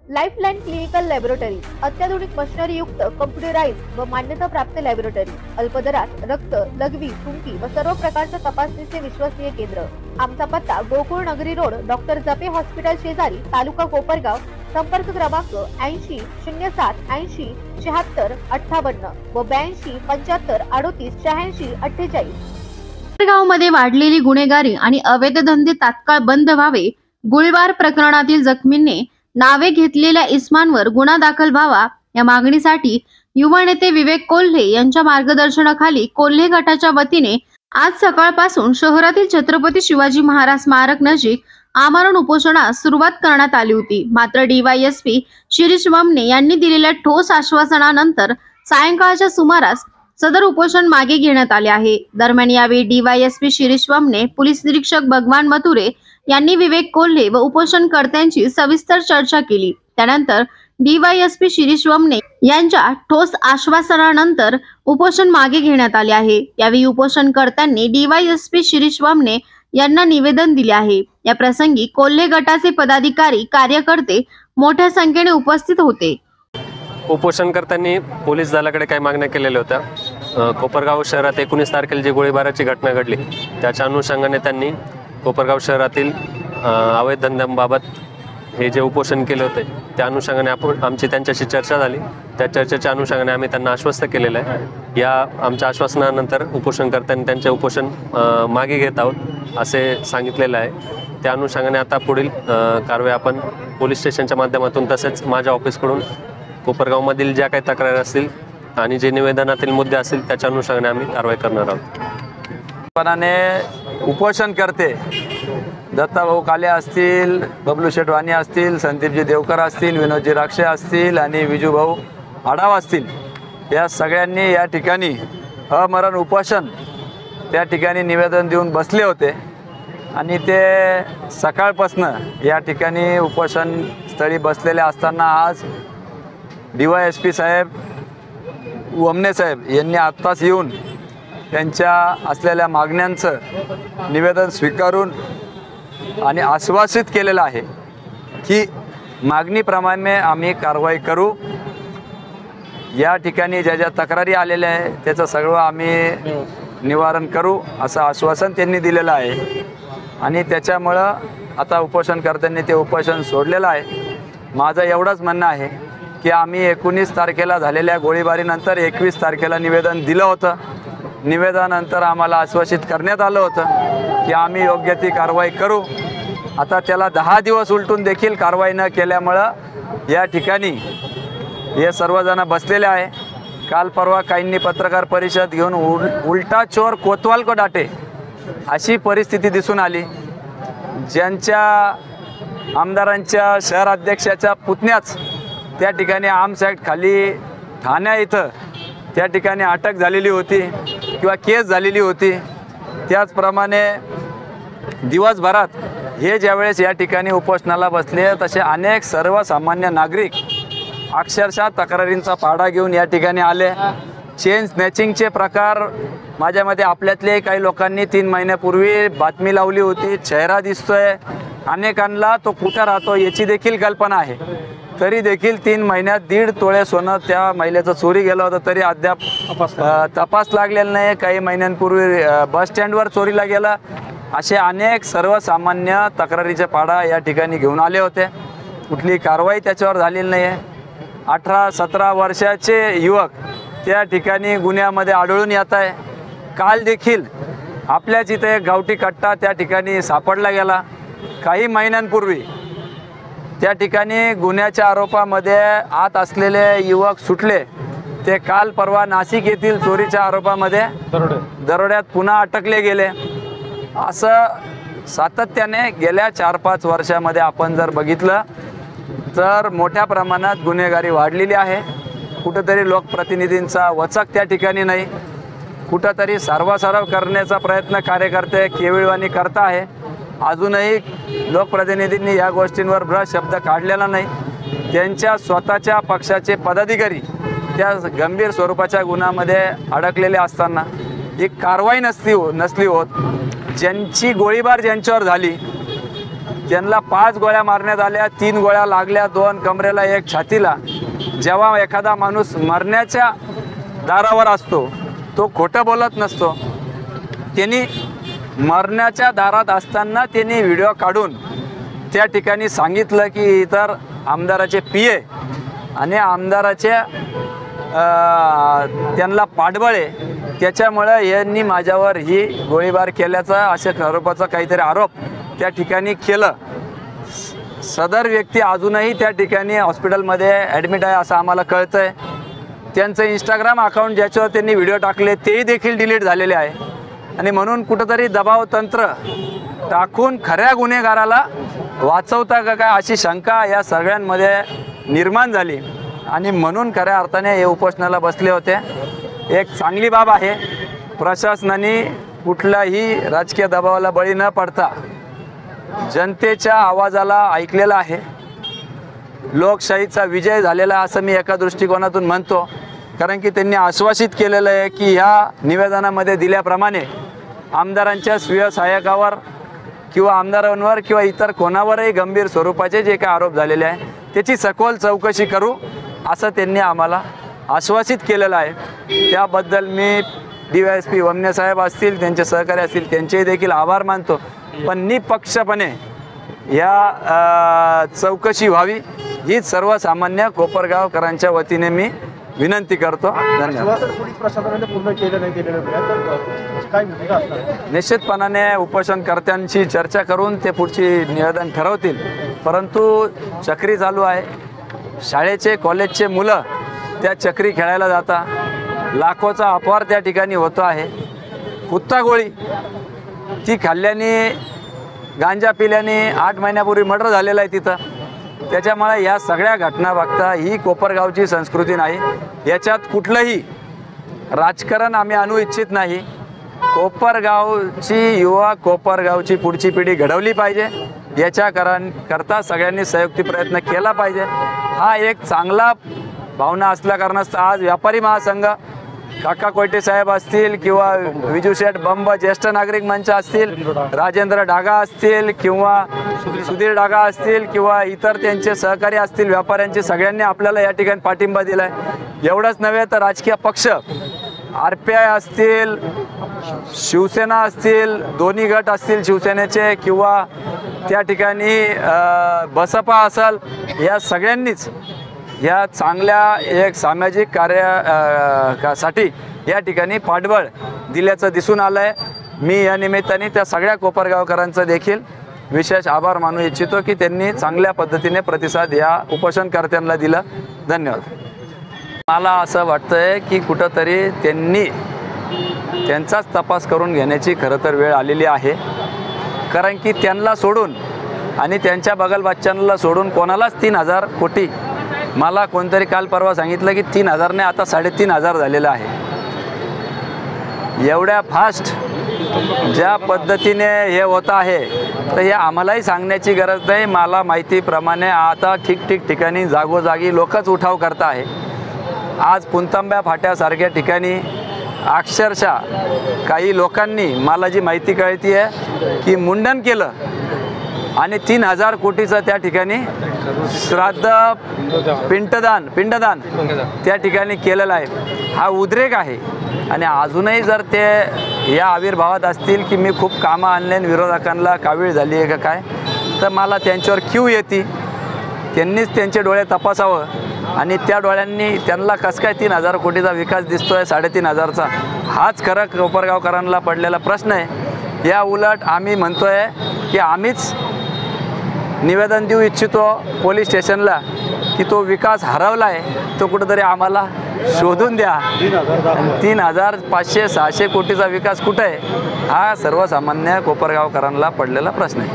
Lifeline clinical laboratory अत्याधुनिक machinery युक्त computerised व मान्यता प्राप्त लॅबोरेटरी, अल्प दरात रक्त, लघवी, थुंकी व सर्व प्रकारच्या तपासणीचे विश्वसनीय केंद्र। आमचा पत्ता गोकुळ नगरी रोड, डॉक्टर जपे हॉस्पिटल शेजारी, तालुका कोपरगाव। संपर्क क्रमांक 80 07 80 76 58 व 82 75 38 86 48। कोपरगावमध्ये वाढलेली गुन्हेगारी आणि अवैध धंदे तात्काळ बंद व्हावे, गोळीबार प्रकरणातील जखमींनी नावे घेतलेल्या इस्मांवर गुन्हा दाखल व्हावा या मागणीसाठी युवा नेते विवेक कोल्हे यांच्या मार्गदर्शनाखाली कोल्हे गटाच्या वतीने आज सकाळपासून शहरातील छत्रपती शिवाजी महाराज स्मारक नजीक आमरण उपोषणास सुरुवात करण्यात आली होती। मात्र डीवायएसपी शिरीष वमने यांनी दिलेल्या ठोस आश्वासनानंतर सायंकाळच्या सुमारास सदर उपोषण मागे घेण्यात आले आहे। दरम्यान यावेळी डीवायएसपी शिरीष वमने, पोलीस निरीक्षक भगवान मथुरे यांनी विवेक कोल्हे व उपोषणकर्त्यांची सविस्तर चर्चा केली। त्यानंतर डीवायएसपी शिरीष वमने यांच्या ठोस आश्वासनानंतर उपोषण मागे घेण्यात आले आहे। यावेळी उपोषणकर्त्यांनी डीवायएसपी शिरीष वमने यांना निवेदन दिले आहे। या प्रसंगी कोल्हे गटाचे पदाधिकारी, कार्यकर्ते मोठ्या संख्येने उपस्थित होते। उपोषणकर्त्यांनी पोलीस दलाकडे काही मागण्या केलेल्या होत्या। कोपरगाव शहरात 19 तारखेला जी गोळीबाराची घटना घडली त्याच्या अनुषंगाने त्यांनी कोपरगाव शहरातील अवैध धंद्यांबाबत हे जे उपोषण केले होते त्या अनुषंगाने आमची त्यांच्याशी चर्चा झाली। त्या चर्चेच्या अनुषंगाने आम्ही त्यांना आश्वस्त केलेलं आहे। या आमच्या आश्वासनानंतर उपोषणकर्त्यांनी त्यांचे उपोषण मागे घेत आहोत असे सांगितलेलं आहे। त्या अनुषंगाने आता पुढील कारवाई आपण पोलीस स्टेशनच्या माध्यमातून तसेच माझ्या ऑफिसकडून कोपरगावमधील ज्या काही तक्रारी असतील आणि जे निवेदनातील मुद्दे असतील त्याच्या अनुषंगाने आम्ही कारवाई करणार आहोत। उपोषण करते दत्ताभाऊ काले असतील, बबलू शेठ वाणी असतील, संदीपजी देवकर असतील, विनोदजी राक्षे असतील आणि विजूभाऊ आढाव असतील, या सगळ्यांनी या ठिकाणी अमरण उपोषण त्या ठिकाणी निवेदन देऊन बसले होते आणि ते सकाळपासनं या ठिकाणी उपोषण स्थळी बसलेले असताना आज डीवायएसपी साहेब वमने साहेब यांनी आत्ताच येऊन त्यांच्या असलेल्या मागण्यांचं निवेदन स्वीकारून आणि आश्वासित केलेलं आहे की मागणीप्रमाणे आम्ही कारवाई करू। या ठिकाणी ज्या ज्या तक्रारी आलेल्या आहे त्याचं सगळं आम्ही निवारण करू असं आश्वासन त्यांनी दिलेलं आहे आणि त्याच्यामुळं आता उपोषणकर्त्यांनी ते उपोषण सोडलेलं आहे। माझं एवढंच म्हणणं आहे की आम्ही 19 तारखेला झालेल्या गोळीबारीनंतर 21 तारखेला निवेदन दिलं होतं। निवेदनानंतर आम्हाला आश्वासित करण्यात आलं होतं की आम्ही योग्य ती कारवाई करू। आता त्याला 10 दिवस उलटून देखील कारवाई न केल्यामुळं या ठिकाणी हे सर्वजण बसलेले आहे। काल परवा काहींनी पत्रकार परिषद घेऊन उलटा चोर कोतवाल को डाटे अशी परिस्थिती दिसून आली। ज्यांच्या आमदारांच्या शहर अध्यक्षाच्या पुतण्याच त्या ठिकाणी आर्म्स ॲक्ट खाली ठाण्या इथं त्या ठिकाणी अटक झालेली होती किंवा केस झालेली होती। त्याचप्रमाणे दिवसभरात हे ज्यावेळेस या ठिकाणी उपोषणाला बसले तसे अनेक सर्वसामान्य नागरिक अक्षरशः तक्रारींचा पाढा घेऊन या ठिकाणी आले। चेन स्नॅचिंगचे प्रकार माझ्यामध्ये आपल्यातले काही लोकांनी 3 महिन्यापूर्वी बातमी लावली होती। चेहरा दिसतोय, अनेकांना तो कुठं राहतो याची देखील कल्पना आहे, तरी देखील 3 महिन्यात 1.5 तोळे सोनं त्या महिलेचं चोरी गेलं होतं तरी अद्याप तपास लागलेला नाही। काही महिन्यांपूर्वी बस स्टँडवर चोरीला गेला। असे अनेक सर्वसामान्य तक्रारीचे पाढा या ठिकाणी घेऊन आले होते, कुठली कारवाई त्याच्यावर झालेली नाही आहे। 18-17 वर्षाचे युवक त्या ठिकाणी गुन्ह्यामध्ये आढळून येत आहे। काल देखील आपल्याच इथे एक गावठी कट्टा त्या ठिकाणी सापडला गेला। काही महिन्यांपूर्वी त्या ठिकाणी गुन्ह्याच्या आरोपामध्ये आत असलेले युवक सुटले, ते काल परवा नाशिक येथील चोरीच्या आरोपामध्ये दरोड्यात पुन्हा अटकले गेले। असं सातत्याने गेल्या 4-5 वर्षामध्ये आपण जर बघितलं तर मोठ्या प्रमाणात गुन्हेगारी वाढलेली आहे। कुठंतरी लोकप्रतिनिधींचा वचक त्या ठिकाणी नाही, कुठंतरी सारवासारव करण्याचा प्रयत्न कार्यकर्ते केविळवाणी करत आहे। अजूनही लोकप्रतिनिधींनी या गोष्टींवर ब्रश शब्द काढलेला नाही। त्यांच्या स्वतःच्या पक्षाचे पदाधिकारी त्या गंभीर स्वरूपाच्या गुन्ह्यामध्ये अडकलेले असताना एक कारवाई नसली होत। ज्यांची गोळीबार ज्यांच्यावर झाली त्यांना 5 गोळ्या मारण्यात आल्या, 3 गोळ्या लागल्या, 2 कमरेला, 1 छातीला. जेव्हा एखादा माणूस मरण्याच्या दारावर असतो तो खोटं बोलत नसतो. त्यांनी मरण्याच्या दारात असताना त्यांनी व्हिडिओ काढून त्या ठिकाणी सांगितलं की इतर आमदाराचे PA आणि आमदाराचे त्यांना पाठबळ आहे, त्याच्यामुळं यांनी माझ्यावर ही गोळीबार केल्याचा अशा स्वरूपाचा काहीतरी आरोप त्या ठिकाणी केलं. सदर व्यक्ती अजूनही त्या ठिकाणी हॉस्पिटलमध्ये ॲडमिट आहे असं आम्हाला कळतं आहे. त्यांचं इंस्टाग्राम अकाउंट ज्याच्यावर त्यांनी व्हिडिओ टाकले तेही देखील डिलीट झालेले आहे. आणि म्हणून कुठंतरी दबाव तंत्र टाकून खऱ्या गुन्हेगाराला वाचवता का काय अशी शंका या सगळ्यांमध्ये निर्माण झाली. आणि म्हणून खऱ्या अर्थाने हे उपोषणाला बसले होते. एक चांगली बाब आहे, प्रशासनाने कुठलाही राजकीय दबावाला बळी न पडता जनतेच्या आवाजाला ऐकलेलं आहे. लोकशाहीचा विजय झालेला असं मी एका दृष्टिकोनातून म्हणतो. कारण की त्यांनी आश्वासित केलेलं आहे की ह्या निवेदनामध्ये दिल्याप्रमाणे आमदारांच्या स्वीय सहाय्यकावर किंवा आमदारांवर किंवा इतर कोणावरही गंभीर स्वरूपाचे जे काही आरोप झालेले आहे त्याची सखोल चौकशी करू असं त्यांनी आम्हाला आश्वासित केलेलं आहे. त्याबद्दल मी DYSP वमने साहेब असतील, त्यांचे सहकारी असतील, त्यांचेही देखील आभार मानतो. पण निपक्षपणे या चौकशी व्हावी हीच सर्वसामान्य कोपरगावकरांच्या वतीने मी विनंती करतो. धन्यवाद. निश्चितपणाने उपोषणकर्त्यांशी चर्चा करून ते पुढची निवेदन ठरवतील. परंतु चक्री चालू आहे. शाळेचे कॉलेजचे मुलं त्या चक्री खेळायला जाता, लाखोचा अपवार त्या ठिकाणी होतो आहे. कुत्ता गोळी ती खाल्ल्याने, गांजा पिल्याने 8 महिन्यापूर्वी मर्डर झालेला आहे तिथं. त्याच्यामुळे या सगळ्या घटना बघता ही कोपरगावची संस्कृती नाही. याच्यात कुठलंही राजकारण आम्ही आणू इच्छित नाही. कोपरगावची युवा, कोपरगावची पुढची पिढी घडवली पाहिजे. याच्या करता सगळ्यांनी संयुक्त प्रयत्न केला पाहिजे. हा एक चांगला भावना असल्या कारणास्तव आज व्यापारी महासंघ, काका कोयटे साहेब असतील किंवा विजू शेठ बंब ज्येष्ठ नागरिक मंच असतील, राजेंद्र डागा असतील किंवा सुधीर डागा असतील किंवा इतर त्यांचे सहकारी असतील व्यापाऱ्यांचे, सगळ्यांनी आपल्याला या ठिकाणी पाठिंबा दिला आहे. एवढंच नव्हे तर राजकीय पक्ष RPI असतील, शिवसेना असतील, दोन्ही गट असतील शिवसेनेचे किंवा त्या ठिकाणी बसपा असेल, या सगळ्यांनीच या चांगल्या एक सामाजिक कार्यासाठी या ठिकाणी पाठबळ दिल्याचं दिसून आलं आहे. मी या निमित्ताने त्या सगळ्या कोपरगावकरांचा देखील विशेष आभार मानू इच्छितो की त्यांनी चांगल्या पद्धतीने प्रतिसाद या उपोषणकर्त्यांना दिला. धन्यवाद. मला असं वाटतंय की कुठंतरी त्यांनी त्यांचाच तपास करून घेण्याची खरं तर वेळ आलेली आहे. कारण की त्यांना सोडून आणि त्यांच्या बगलबच्च्यांना सोडून कोणालाच 3,000 कोटी, मला कोणतरी काल परवा सांगितलं की 3,000 नाही आता 3,500 झालेलं आहे. एवढ्या फास्ट ज्या पद्धतीने हे होत आहे तर हे आम्हालाही सांगण्याची गरज नाही. मला माहितीप्रमाणे आता ठिकठिकाणी जागोजागी लोकच उठाव करत आहे. आज पुंतांब्या फाट्यासारख्या ठिकाणी अक्षरशः काही लोकांनी, मला जी माहिती कळती आहे की मुंडन केलं आणि 3,000 कोटीचं त्या ठिकाणी श्राद्ध पिंडदान त्या ठिकाणी केलेलं आहे. हा उद्रेक आहे. आणि अजूनही जर ते या आविर्भावात असतील की मी खूप कामं आणले विरोधकांना कावीळ झाली आहे का काय, तर मला त्यांच्यावर क्यू येते. त्यांनीच त्यांचे डोळे तपासावं आणि त्या डोळ्यांनी त्यांना कसं काय 3,000 कोटीचा विकास दिसतोय 3,500चा, हाच खरं कोपरगावकरांना पडलेला प्रश्न आहे. या उलट आम्ही म्हणतोय की आम्हीच निवेदन देऊ इच्छितो पोलीस स्टेशनला की तो विकास हरवला आहे, तो कुठंतरी आम्हाला शोधून द्या. 3,500-600 कोटीचा विकास कुठं आहे, हा सर्वसामान्य कोपरगावकरांना पडलेला प्रश्न आहे.